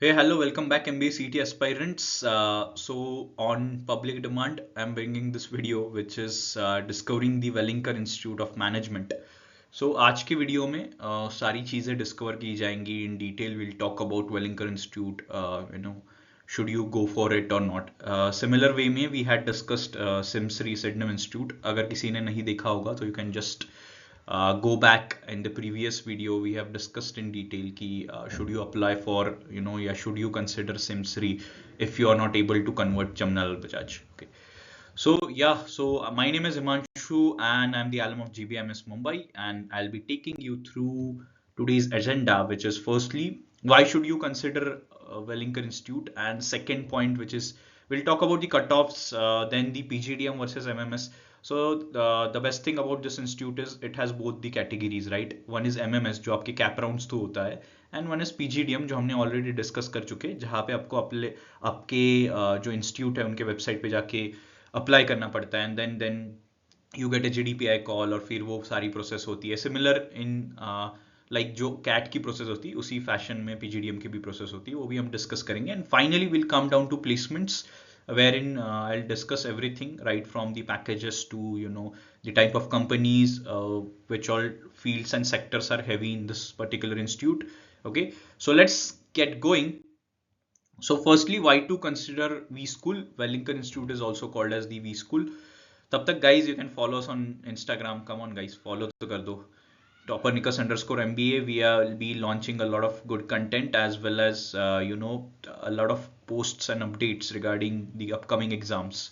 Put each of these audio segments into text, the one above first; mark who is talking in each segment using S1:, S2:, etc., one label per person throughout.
S1: Hey, hello, welcome back MBA CT aspirants. On public demand, I'm bringing this video which is discovering the Wellinger Institute of Management. आज की video में सारी चीज़ें discover की जाएंगी in detail. Will talk about Welingkar institute, should you go for it or not. Similar way में we had discussed SIMSREE Sydenham institute. अगर किसी ने नहीं देखा होगा तो you can just go back. In the previous video we have discussed in detail ki should you apply for, should you consider SIMSRI if you are not able to convert Jamnalal Bajaj. Okay, my name is Himanshu and I'm the alum of GBMS Mumbai, and I'll be taking you through today's agenda, which is firstly why should you consider Wellinger Institute, and second point, which is we'll talk about the cutoffs, then the PGDM versus MMS. So the best thing about this institute is it has both the categories, right? One is MMS जो आपके cap rounds through होता है, and one is PGDM जो हमने already discuss कर चुके हैं, जहाँ पे आपको आपके जो इंस्टीट्यूट है उनके वेबसाइट पे जाके अप्लाई करना पड़ता है, and then you get a GDPI call, और फिर वो सारी प्रोसेस होती है. सिमिलर इन लाइक जो कैट की प्रोसेस होती है उसी फैशन में PGDM की भी प्रोसेस होती है, वो भी हम डिस्कस करेंगे. And finally will come down to placements, wherein I'll discuss everything right from the packages to the type of companies, which all fields and sectors are heavy in this particular institute. Okay, so let's get going. So firstly, why to consider V School? Wellinger Institute is also called as the V School. तब तक guys you can follow us on Instagram. Come on guys, follow तो कर दो. Toppernicus_MBA. We will be launching a lot of good content, as well as a lot of posts and updates regarding the upcoming exams.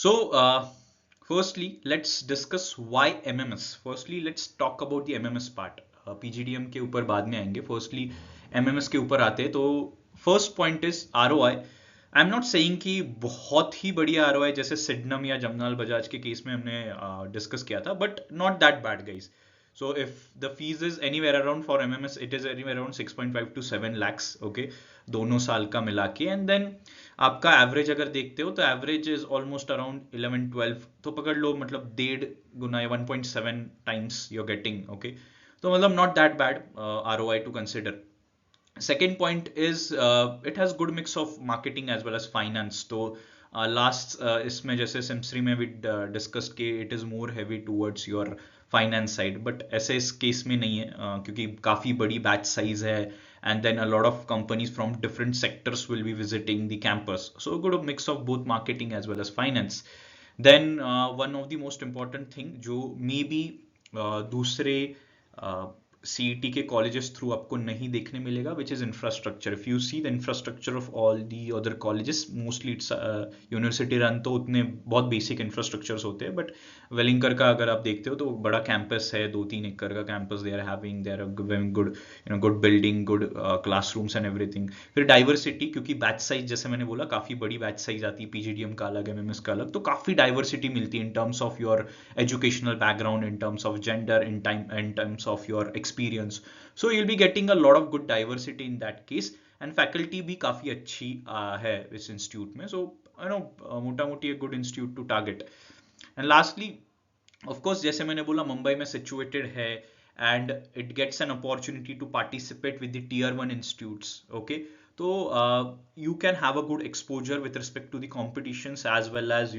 S1: So firstly, let's discuss why MMS. Firstly, let's talk about the MMS part. PGDM के ऊपर बाद में आएंगे. Firstly, MMS के ऊपर आते हैं. तो first point is ROI. I am not saying कि बहुत ही बढ़िया ROI जैसे सिडनम या जमनाल बजाज के केस में हमने डिस्कस किया था, but not that bad guys. So if the fees is anywhere around for MMS, it is anywhere around 6.5 to 7 lakhs. Okay, दोनों साल का मिला के, एंड देन आपका एवरेज अगर देखते हो तो एवरेज इज ऑलमोस्ट अराउंड 11-12, तो पकड़ लो मतलब 1.5 गुना या 1.7 times you are getting. Okay, तो मतलब not that bad ROI to consider. Second point is it has good mix of marketing as well as finance. तो लास्ट इसमें जैसे सिम्सरी में भी डिस्कस के it is more heavy towards your finance side, but ऐसे इस केस में नहीं है, क्योंकि काफ़ी बड़ी बैच साइज है, and then a lot of companies from different sectors will be visiting the campus. So a good mix of both marketing as well as finance. Then one of the most important thing जो maybe दूसरे CET के colleges through आपको नहीं देखने मिलेगा, which is infrastructure. If you see the infrastructure of all the other colleges, mostly it's university run, तो उतने बहुत बेसिक इंफ्रास्ट्रक्चर्स होते हैं. बट वेलिंकर का अगर आप देखते हो तो बड़ा कैंपस है, 2-3 एकड़ का campus. They are having their good building, good classrooms and everything. फिर डाइवर्सिटी, क्योंकि बैच साइज जैसे मैंने बोला काफ़ी बड़ी बैच साइज आती है, PGDM का अलग, MMS का अलग, तो काफ़ी डाइवर्सिटी मिलती है in terms of your educational background, in terms of gender, in terms of your experience. So you'll be getting a lot of good diversity in that case, and faculty भी काफ़ी अच्छी है इस इंस्टीट्यूट में. So मोटा मोटी a good institute to target. And lastly, of course, जैसे मैंने बोला मुंबई में situated है, and it gets an opportunity to participate with the tier 1 institutes. Okay, so you can have a good exposure with respect to the competitions, as well as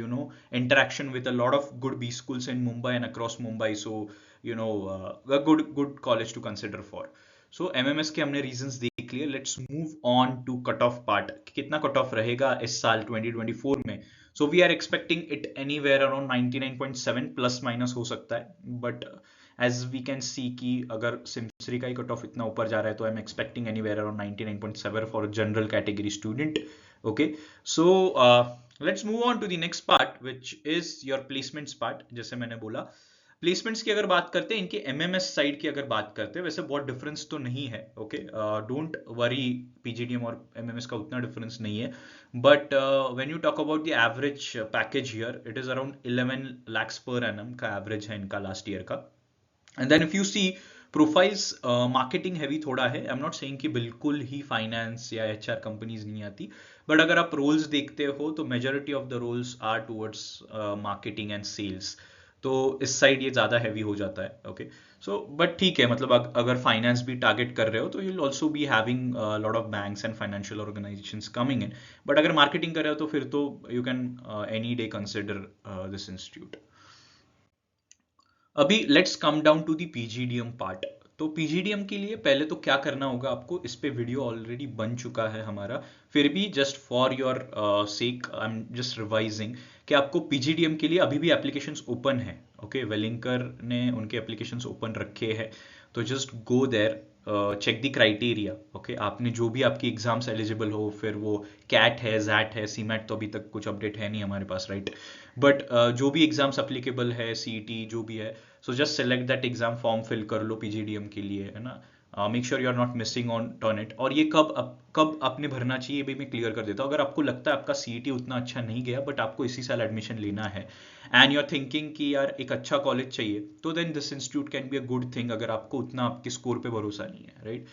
S1: interaction with a lot of good B schools in Mumbai and across Mumbai. So a good college to consider for. So MMS के हमने reasons देख लिए. Let's move on to cutoff part. कितना cutoff रहेगा इस साल 2024 में? So we are expecting it anywhere around 99.7, plus minus हो सकता है, but as we can see कि अगर सिम्सरी का ही कट ऑफ इतना ऊपर जा रहा है, तो I am expecting anywhere around 99.7 for general category student. Okay, so let's move on to the next part, which is your placements part. जैसे मैंने बोला, प्लेसमेंट्स की अगर बात करते हैं, इनके MMS साइड की अगर बात करते हैं, वैसे बहुत डिफरेंस तो नहीं है. ओके, डोंट वरी, PGDM और MMS का उतना डिफरेंस नहीं है, but when you talk about the average package here, it is around 11 lakhs per annum का एवरेज है इनका लास्ट ईयर का. And then if you see profiles, marketing heavy थोड़ा है. I'm not saying कि बिल्कुल ही finance या HR companies नहीं आती, but अगर आप roles देखते हो तो majority of the roles are towards marketing and sales. तो इस साइड ये ज़्यादा हैवी हो जाता है. ओके, सो बट ठीक है, मतलब अगर फाइनेंस भी टारगेट कर रहे हो तो you'll also be having lot of banks and financial organisations coming in. But अगर मार्केटिंग कर रहे हो तो फिर तो you can any day consider this institute. अभी let's come down to the PGDM part. तो पीजीडीएम के लिए पहले तो क्या करना होगा आपको, इस पे वीडियो ऑलरेडी बन चुका है हमारा, फिर भी just for your sake I am just revising कि आपको पीजीडीएम के लिए अभी भी एप्लीकेशंस ओपन है. ओके, वेलिंकर ने उनके एप्लीकेशंस ओपन रखे हैं, तो just go there, check the criteria. Okay, आपने जो भी आपकी एग्जाम्स एलिजिबल हो, फिर वो कैट है, जैट है, सीमैट तो अभी तक कुछ अपडेट है नहीं हमारे पास, राइट. बट जो भी एग्जाम्स अप्लीकेबल है, सीईटी जो भी है, so just select that exam, form fill कर लो पीजीडीएम के लिए, है ना. Make sure you are not missing on it. और ये कब आपने भरना चाहिए ये भी मैं क्लियर कर देता हूँ. अगर आपको लगता है आपका सीईटी उतना अच्छा नहीं गया बट आपको इसी साल एडमिशन लेना है एंड यू आर थिंकिंग कि यार एक अच्छा कॉलेज चाहिए, तो then this institute can be a good thing. अगर आपको उतना आपके स्कोर पे भरोसा नहीं है, राइट,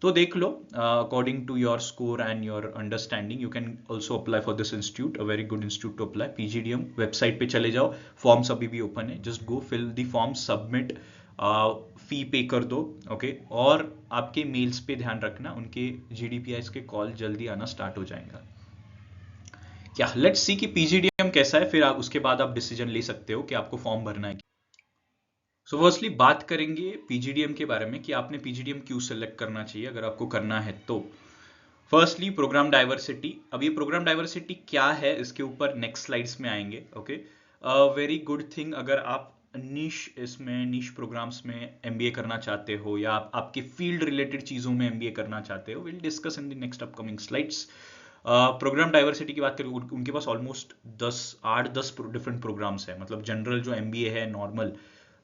S1: तो देख लो according to your score and your understanding you can also apply for this institute. A very good institute to apply. PGDM website पे चले जाओ, फॉर्म्स अभी भी ओपन है, just go fill the form, submit, fee pay कर दो. Okay, और आपके मेल्स पे ध्यान रखना, उनके जीडीपीआईस के कॉल जल्दी आना स्टार्ट हो जाएगा. क्या, लेट्स सी कि पीजीडीएम कैसा है, फिर आप उसके बाद आप डिसीजन ले सकते हो कि आपको फॉर्म भरना है. सो फर्स्टली बात करेंगे पीजीडीएम के बारे में कि आपने पीजीडीएम क्यों सेलेक्ट करना चाहिए अगर आपको करना है तो. Firstly programme diversity. अब ये प्रोग्राम डाइवर्सिटी क्या है इसके ऊपर नेक्स्ट स्लाइड्स में आएंगे. Okay, very good thing. अगर आप नीश प्रोग्राम्स में एमबीए करना चाहते हो या आपके फील्ड रिलेटेड चीजों में एमबीए करना चाहते हो, will discuss in the next upcoming slides. Programme diversity की बात करें, उनके पास ऑलमोस्ट 8-10 डिफरेंट प्रोग्राम्स है. मतलब जनरल जो एमबीए है, नॉर्मल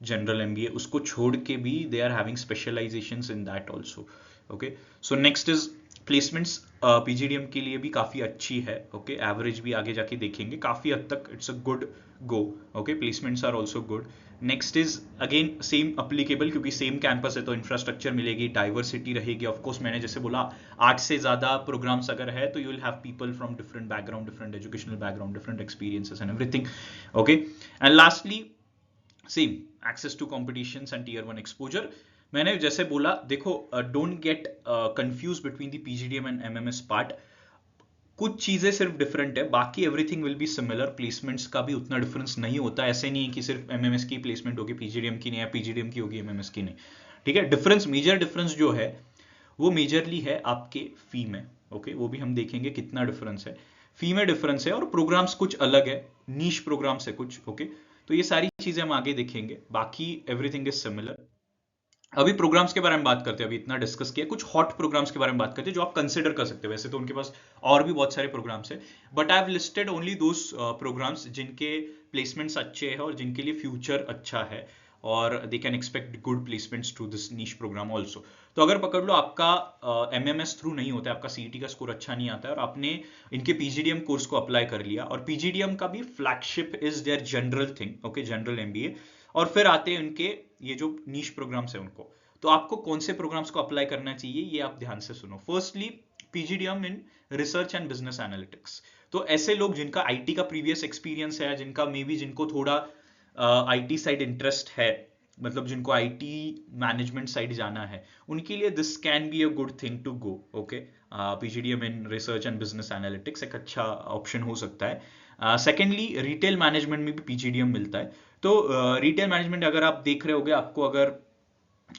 S1: जनरल एमबीए, उसको छोड़ के भी they are having specialisations in that also. Okay, so next is placements. PGDM के लिए भी काफी अच्छी है. ओके, एवरेज भी आगे जाके देखेंगे, काफी हद तक it's a good go. Okay, placements are also good. Next is again same applicable, क्योंकि सेम कैंपस है तो इंफ्रास्ट्रक्चर मिलेगी, डाइवर्सिटी रहेगी. ऑफकोर्स मैंने जैसे बोला 8 से ज्यादा प्रोग्राम्स अगर है तो you will have people from different background, different educational background, different experiences and everything. Okay, and lastly same access to competitions and tier 1 exposure. मैंने जैसे बोला, देखो, don't get confuse between the PGDM and MMS part. कुछ चीजें सिर्फ different है, बाकी everything will be similar. Placements का भी उतना डिफरेंस नहीं होता. ऐसे नहीं है कि सिर्फ एमएमएस की प्लेसमेंट होगी पीजीडीएम की नहीं, या पीजीडीएम की होगी एमएमएस की नहीं. ठीक है, डिफरेंस, मेजर डिफरेंस जो है वो मेजरली है आपके फी में. ओके, वो भी हम देखेंगे कितना डिफरेंस है. फी में डिफरेंस है और प्रोग्राम्स कुछ अलग है, नीश प्रोग्राम्स है कुछ. ओके, तो ये सारी चीजें हम आगे देखेंगे, बाकी एवरीथिंग इज सिमिलर. अभी प्रोग्राम्स के बारे में बात करते हैं. अभी इतना डिस्कस किया, कुछ हॉट प्रोग्राम्स के बारे में बात करते हैं जो आप कंसिडर कर सकते हो. वैसे तो उनके पास और भी बहुत सारे प्रोग्राम्स है, but I have listed only those programmes जिनके प्लेसमेंट्स अच्छे हैं और जिनके लिए फ्यूचर अच्छा है और they can expect good placements to this niche programme also. तो अगर पकड़ लो आपका एमएमएस थ्रू नहीं होता है, आपका सीईटी का स्कोर अच्छा नहीं आता है और आपने इनके पीजीडीएम कोर्स को अप्लाई कर लिया, और पीजीडीएम का भी flagship is there general thing. Okay, general MBA, और फिर आते हैं उनके ये जो नीश प्रोग्राम्स है उनको. तो आपको कौन से प्रोग्राम्स को अप्लाई करना चाहिए ये आप ध्यान से सुनो. Firstly PGDM in research and business analytics. तो ऐसे लोग जिनका आईटी का प्रीवियस एक्सपीरियंस है, जिनका मे बी जिनको थोड़ा आईटी साइड इंटरेस्ट है, मतलब जिनको आईटी मैनेजमेंट साइड जाना है, उनके लिए this can be a good thing to go. Okay, PGDM in research and business analytics एक अच्छा ऑप्शन हो सकता है. सेकेंडली रिटेल मैनेजमेंट में भी पीजीडीएम मिलता है. तो रिटेल मैनेजमेंट अगर आप देख रहे होगे, आपको अगर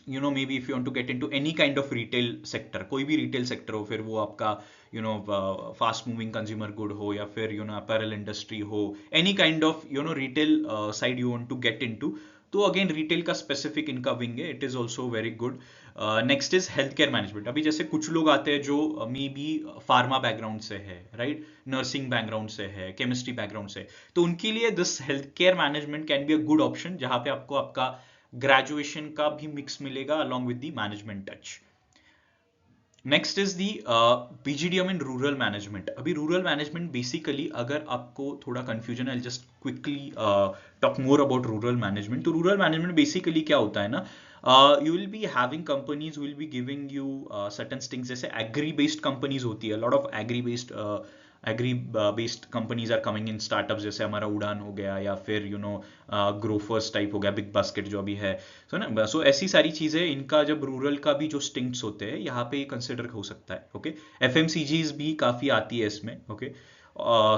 S1: maybe if you want to get into any kind of retail sector, कोई भी retail sector हो, फिर वो आपका fast moving consumer good हो या फिर apparel industry हो, any kind of retail side you want to get into, तो अगेन रिटेल का स्पेसिफिक इनका विंग है, it is also very good. Next is health care management. अभी जैसे कुछ लोग आते हैं जो मे बी फार्मा बैकग्राउंड से है, राइट, नर्सिंग बैकग्राउंड से है, केमिस्ट्री बैकग्राउंड से, तो उनके लिए this health care management can be a good option, जहां पे आपको आपका ग्रेजुएशन का भी मिक्स मिलेगा along with the management touch. Next is the PGDM in rural management. अभी रूरल मैनेजमेंट बेसिकली, अगर आपको थोड़ा कंफ्यूजन है, I just quickly talk more about rural management. तो रूरल मैनेजमेंट बेसिकली क्या होता है ना, you will be having companies will be giving you certain things. जैसे एग्री बेस्ड कंपनीज होती है, lot of agri based agri based companies are coming in, startups जैसे हमारा उड़ान हो गया, या फिर ग्रोफर्स टाइप हो गया, बिग बास्केट जो अभी है। सो ना, सो ऐसी सारी चीजें, इनका जब रूरल का भी जो स्टिंक्स होते हैं यहाँ पे कंसिडर हो सकता है। ओके, एफएमसीजीज भी काफी आती है इसमें। Okay,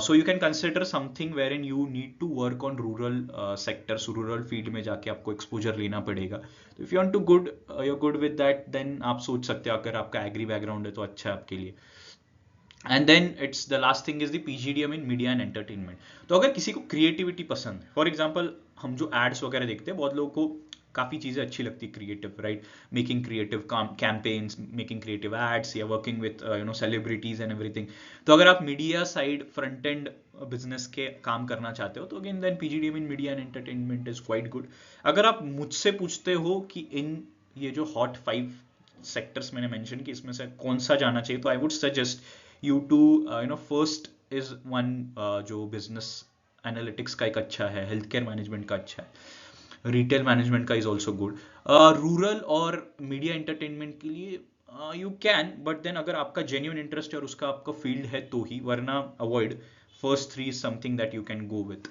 S1: so you can consider something wherein you need to work on rural sectors, rural field में जाके आपको exposure लेना पड़ेगा। तो if you want to you're good with that, then आप सोच सकते हो, अगर आपका एग्री बैकग्राउंड है तो अच्छा है आपके लिए। And then it's the last thing is the PGDM in media and entertainment. तो अगर किसी को क्रिएटिविटी पसंद है, फॉर एग्जांपल हम जो एड्स वगैरह देखते हैं, बहुत लोगों को काफी चीजें अच्छी लगती है creative, right, making creative campaigns, making creative ads, या working with celebrities and everything. तो अगर आप media side front end business के काम करना चाहते हो, तो again then PGDM in media and entertainment is quite good. अगर आप मुझसे पूछते हो कि इन ये जो हॉट 5 सेक्टर्स मैंने मेंशन कि इसमें से कौन सा जाना चाहिए, तो I would suggest you to first is one, जो बिजनेस एनालिटिक्स का एक अच्छा है, हेल्थ केयर मैनेजमेंट का अच्छा है, रिटेल मैनेजमेंट का इज ऑल्सो गुड। रूरल और मीडिया एंटरटेनमेंट के लिए यू कैन, बट देन अगर आपका जेन्युइन इंटरेस्ट है और उसका आपका फील्ड है तो ही, वरना avoid. First 3 is something that you can go with.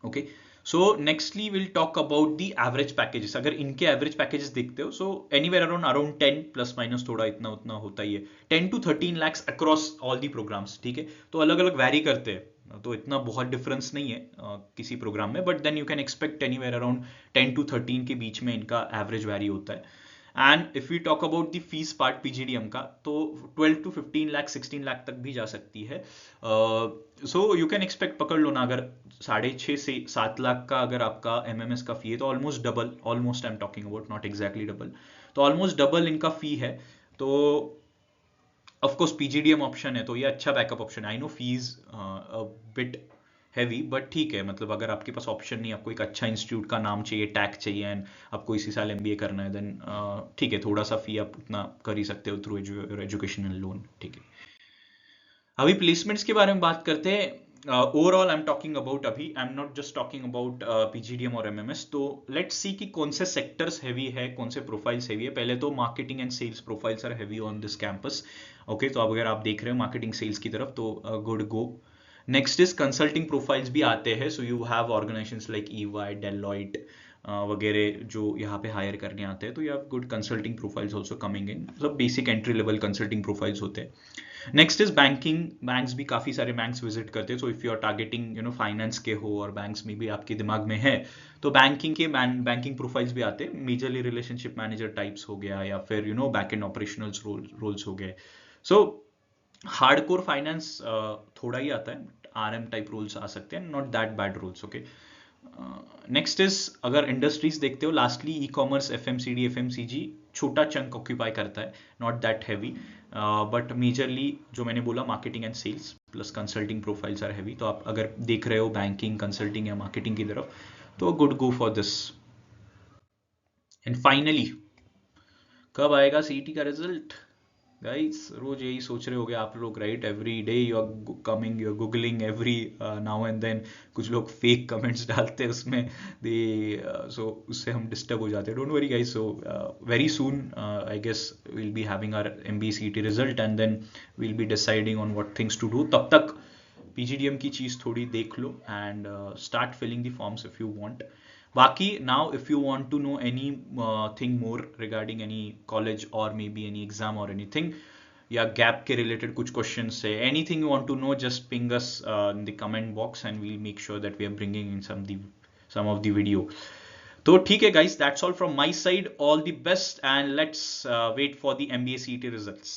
S1: Okay, so nextly will talk about the average packages. अगर इनके एवरेज पैकेजेस देखते हो, सो एनीवेयर अराउंड 10 प्लस माइनस थोड़ा इतना उतना होता ही है, 10 to 13 lakhs across all the programmes. ठीक है, तो अलग अलग वैरी करते हैं, तो इतना बहुत डिफरेंस नहीं है किसी प्रोग्राम में, but then you can expect anywhere around 10 to 13 के बीच में इनका एवरेज वैरी होता है। And if you talk about the fees part PGDM का, तो 12 to 15 लाख 16 लाख तक भी जा सकती है। सो यू कैन एक्सपेक्ट, पकड़ लो ना, अगर 6.5 से 7 लाख का अगर आपका एमएमएस का फी है, तो almost double, almost I am talking about, not exactly double, तो ऑलमोस्ट डबल इनका फी है। तो ऑफ कोर्स पीजीडीएम ऑप्शन है तो ये अच्छा बैकअप ऑप्शन है। I know fees bit heavy, but ठीक है, मतलब अगर आपके पास ऑप्शन नहीं, आपको एक अच्छा इंस्टीट्यूट का नाम चाहिए, टैग चाहिए, एंड आपको इसी साल एमबीए करना है, देन ठीक है, थोड़ा सा फी आप उतना कर ही सकते हो थ्रू एजुकेशनल लोन। ठीक है, अभी प्लेसमेंट्स के बारे में बात करते हैं। Overall I am talking about, अभी I am not just talking about PGDM और एमएमएस। तो लेट्स सी कि कौन से सेक्टर्स हैवी है, कौन से प्रोफाइल्स हैवी है। पहले तो marketing and sales profiles are heavy on this campus. Okay, तो अब अगर आप देख रहे हो मार्केटिंग सेल्स की तरफ, तो good go. Next is consulting profiles भी आते हैं, so you have organisations like EY, Deloitte वगैरह जो यहाँ पे हायर करने आते हैं, तो you have good consulting profiles also coming in, सब basic entry level consulting profiles होते हैं। नेक्स्ट इज बैंकिंग, बैंक्स भी काफी सारे बैंक्स विजिट करते हैं, so if you are targeting finance के हो और बैंक्स में भी आपके दिमाग में है, तो बैंकिंग के बैंकिंग प्रोफाइल्स भी आते हैं, मेजरली रिलेशनशिप मैनेजर टाइप्स हो गया, या फिर बैक एंड ऑपरेशनल रोल्स हो गए। सो हार्डकोर फाइनेंस थोड़ा ही आता है, आरएम टाइप रोल्स आ सकते हैं, not that bad roles. Okay, next is, अगर इंडस्ट्रीज देखते हो, lastly e commerce, FMCD, FMCG छोटा चंक ऑक्यूपाई करता है, not that heavy, but majorly जो मैंने बोला marketing and sales plus consulting profiles are heavy. तो आप अगर देख रहे हो बैंकिंग, कंसल्टिंग या मार्केटिंग की तरफ, तो good go for this. And finally, कब आएगा सीईटी का रिजल्ट गाइस? रोज यही सोच रहे होगे आप लोग, right? Every day you are coming, you are googling every now and then, कुछ लोग फेक कमेंट्स डालते हैं उसमें, दे सो उससे हम डिस्टर्ब हो जाते हैं। Don't worry guys, so very soon I guess will be having our MBA CET result, and then will be deciding on what things to do. तब तक पीजीडीएम की चीज थोड़ी देख लो and start filling the forms if you want. Baki, now if you want to know any thing more regarding any college or maybe any exam or anything, या gap के related कुछ questions है, anything you want to know, just ping us in the comment box and we'll make sure that we are bringing in some of the video. तो ठीक है guys, that's all from my side. All the best and let's wait for the MBA CET results.